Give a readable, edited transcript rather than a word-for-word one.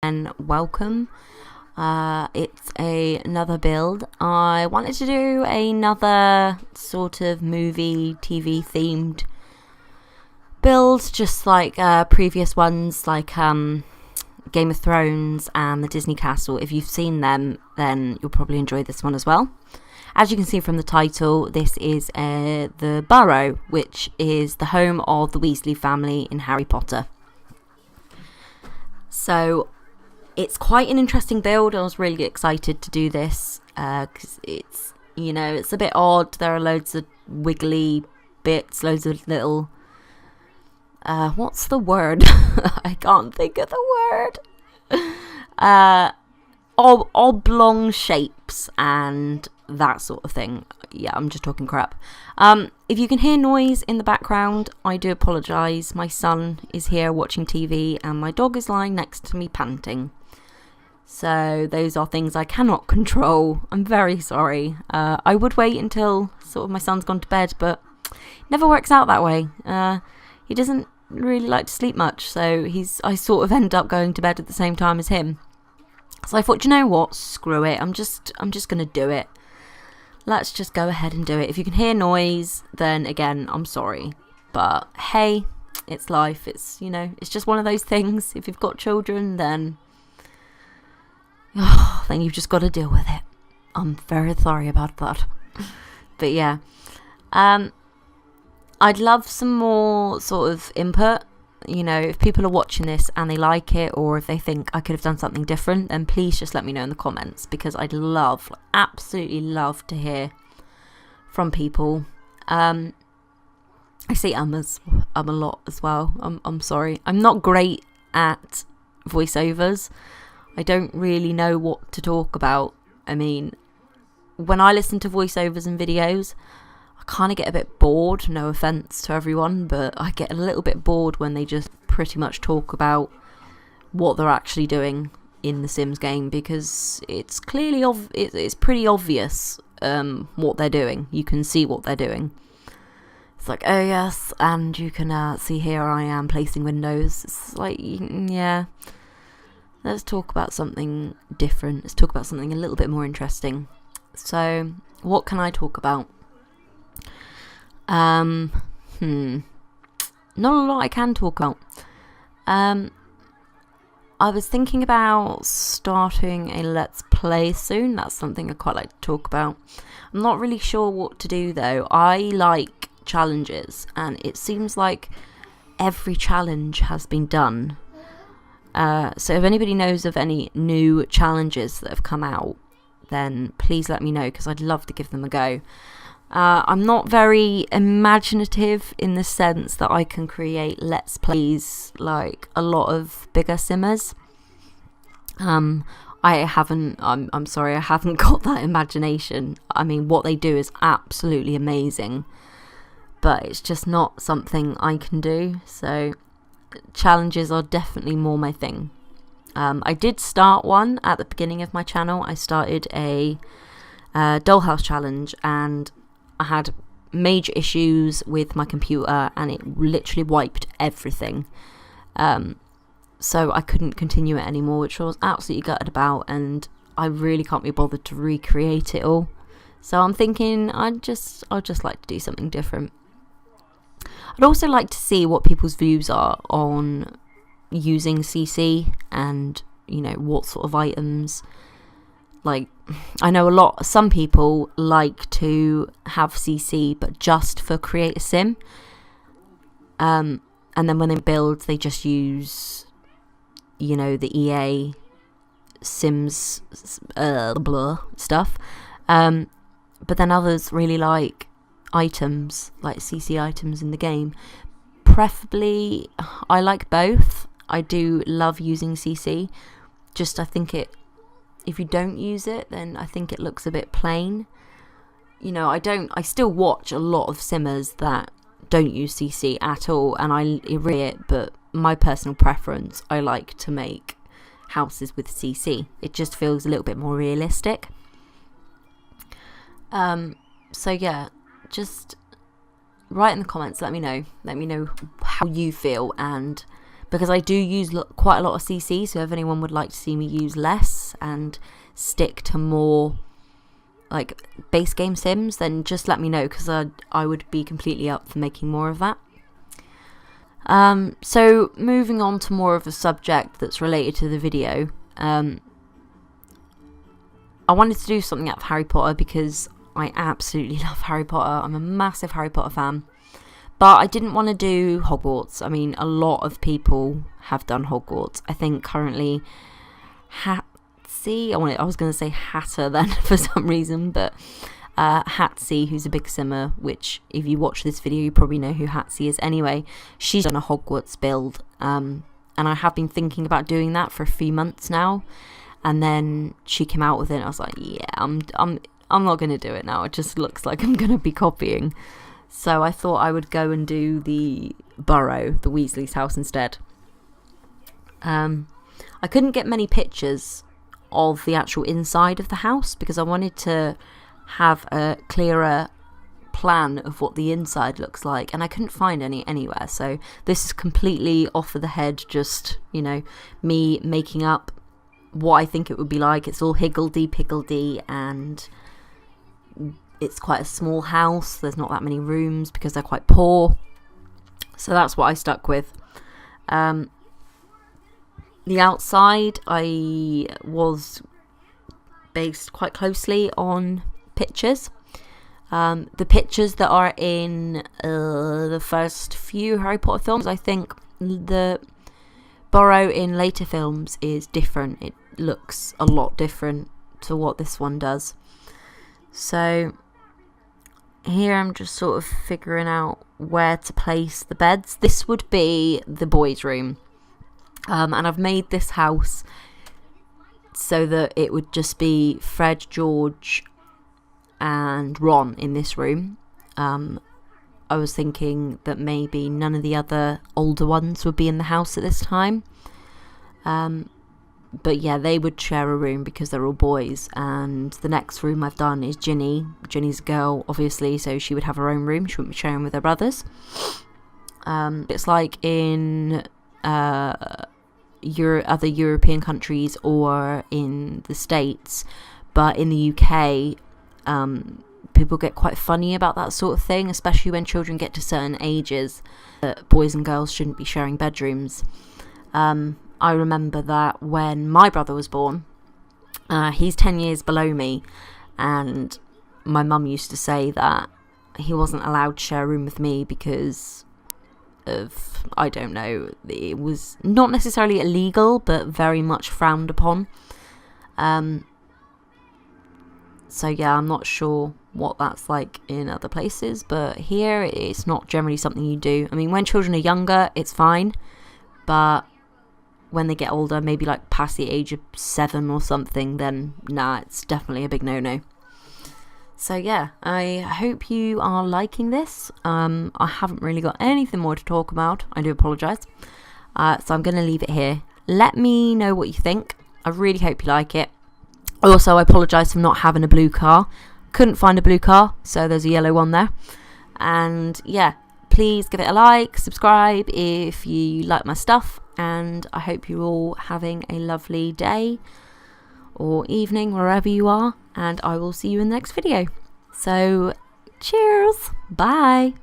and welcome. It's another build. I wanted to do another sort of movie, TV themed build, just like previous ones, like Game of Thrones and the Disney Castle. If you've seen them, then you'll probably enjoy this one as well. As you can see from the title, this is the Burrow, which is the home of the Weasley family in Harry Potter. So it's quite an interesting build. I was really excited to do this because it's a bit odd. There are loads of wiggly bits, loads of little what's the word? I can't think of the word. Oblong shapes and that sort of thing. Yeah, I'm just talking crap. If you can hear noise in the background, I do apologise. My son is here watching TV and my dog is lying next to me panting. So those are things I cannot control. I'm very sorry. I would wait until sort of my son's gone to bed, but it never works out that way. He doesn't really like to sleep much, so I sort of end up going to bed at the same time as him. So I thought, you know what? Screw it. I'm just going to do it. Let's just go ahead and do it. If you can hear noise, then again, I'm sorry. But hey, it's life. It's just one of those things. If you've got children, then you've just got to deal with it. I'm very sorry about that. But yeah, I'd love some more sort of input. If people are watching this and they like it, or if they think I could have done something different, then please just let me know in the comments, because I'd absolutely love to hear from people. I say a lot as well. I'm sorry. I'm not great at voiceovers. I don't really know what to talk about. I mean, when I listen to voiceovers and videos, I kind of get a bit bored. No offense to everyone, but I get a little bit bored when they just pretty much talk about what they're actually doing in the Sims game, because it's clearly it's pretty obvious what they're doing. You can see what they're doing. It's like, oh yes, and you can see here I am placing windows. It's like, yeah, let's talk about something different. Let's talk about something a little bit more interesting. So what can I talk about? Not a lot I can talk about. I was thinking about starting a Let's Play soon. That's something I quite like to talk about. I'm not really sure what to do though. I like challenges, and it seems like every challenge has been done. So if anybody knows of any new challenges that have come out, then please let me know, because I'd love to give them a go. I'm not very imaginative in the sense that I can create Let's Plays like a lot of bigger simmers. I'm sorry, I haven't got that imagination. I mean, what they do is absolutely amazing, but it's just not something I can do. So challenges are definitely more my thing. I did start one at the beginning of my channel. I started a dollhouse challenge, and I had major issues with my computer and it literally wiped everything. So I couldn't continue it anymore, which I was absolutely gutted about, and I really can't be bothered to recreate it all. So I'm thinking I'd just like to do something different. I'd also like to see what people's views are on using CC, and what sort of items. Like, I know some people like to have CC, but just for create a sim. And then when they build, they just use, the EA Sims blah stuff. But then others really like items, like CC items in the game. Preferably, I like both. I do love using CC. I think if you don't use it, then I think it looks a bit plain. I still watch a lot of simmers that don't use CC at all, and I read it, but my personal preference, I like to make houses with CC. It just feels a little bit more realistic. So yeah, just write in the comments, let me know how you feel, and because I do use quite a lot of CC, so if anyone would like to see me use less and stick to more like base game sims, then just let me know, because I would be completely up for making more of that. So moving on to more of a subject that's related to the video, I wanted to do something out of Harry Potter because I absolutely love Harry Potter. I'm a massive Harry Potter fan. But I didn't want to do Hogwarts. I mean, a lot of people have done Hogwarts. I think currently Hatsy, I was going to say Hatter then for some reason, but Hatsy, who's a big simmer, which if you watch this video you probably know who Hatsy is anyway, she's done a Hogwarts build, and I have been thinking about doing that for a few months now, and then she came out with it and I was like, yeah, I'm not going to do it now. It just looks like I'm going to be copying. So I thought I would go and do the Burrow, the Weasley's house, instead. I couldn't get many pictures of the actual inside of the house because I wanted to have a clearer plan of what the inside looks like, and I couldn't find any anywhere. So this is completely off of the head, just, you know, me making up what I think it would be like. It's all higgledy-piggledy, and it's quite a small house. There's not that many rooms because they're quite poor. So that's what I stuck with. The outside, I was based quite closely on pictures. The pictures that are in the first few Harry Potter films, I think the Burrow in later films is different. It looks a lot different to what this one does. So here I'm just sort of figuring out where to place the beds. This would be the boys' room. And I've made this house so that it would just be Fred, George and Ron in this room. I was thinking that maybe none of the other older ones would be in the house at this time. But yeah, they would share a room because they're all boys. And the next room I've done is Ginny. Ginny's a girl, obviously, so she would have her own room. She wouldn't be sharing with her brothers. It's like in other European countries or in the States, but in the UK, people get quite funny about that sort of thing, especially when children get to certain ages, that boys and girls shouldn't be sharing bedrooms. I remember that when my brother was born, he's 10 years below me, and my mum used to say that he wasn't allowed to share a room with me because of, I don't know, it was not necessarily illegal, but very much frowned upon. So yeah, I'm not sure what that's like in other places, but here it's not generally something you do. I mean, when children are younger, it's fine, but when they get older, maybe like past the age of 7 or something, then nah, it's definitely a big no-no. So yeah, I hope you are liking this. I haven't really got anything more to talk about. I do apologise. So I'm going to leave it here. Let me know what you think. I really hope you like it. Also, I apologise for not having a blue car. Couldn't find a blue car, so there's a yellow one there. And yeah, please give it a like, subscribe if you like my stuff. And I hope you're all having a lovely day or evening, wherever you are. And I will see you in the next video. So, cheers. Bye.